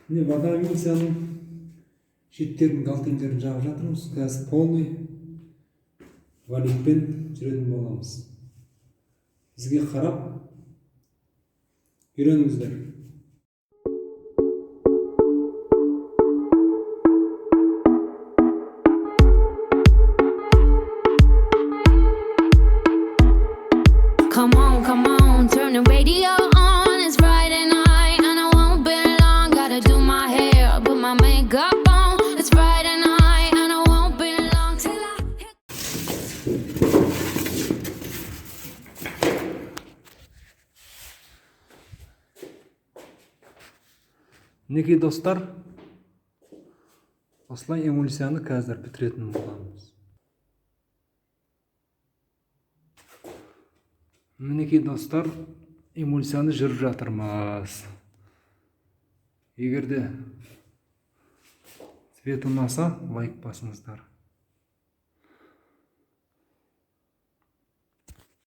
Міне вода эмульсияның шеттерінің галтелдерін жағып жатырмыз. Қазір полный валютпен жүретін боламыз. Бізге қарап үйреніңіздер. Come on, turn the radio on. It's Friday night and I won't be long. Gotta do my hair, put my makeup on. It's Friday night and I won't be long till I Мінекей достар, осылай эмульсияны қазір бітіретін боламыз. Мінекей достар, эмульсияны жүріп жатырмыз. Егерде свет ұнаса, лайк басыңыздар.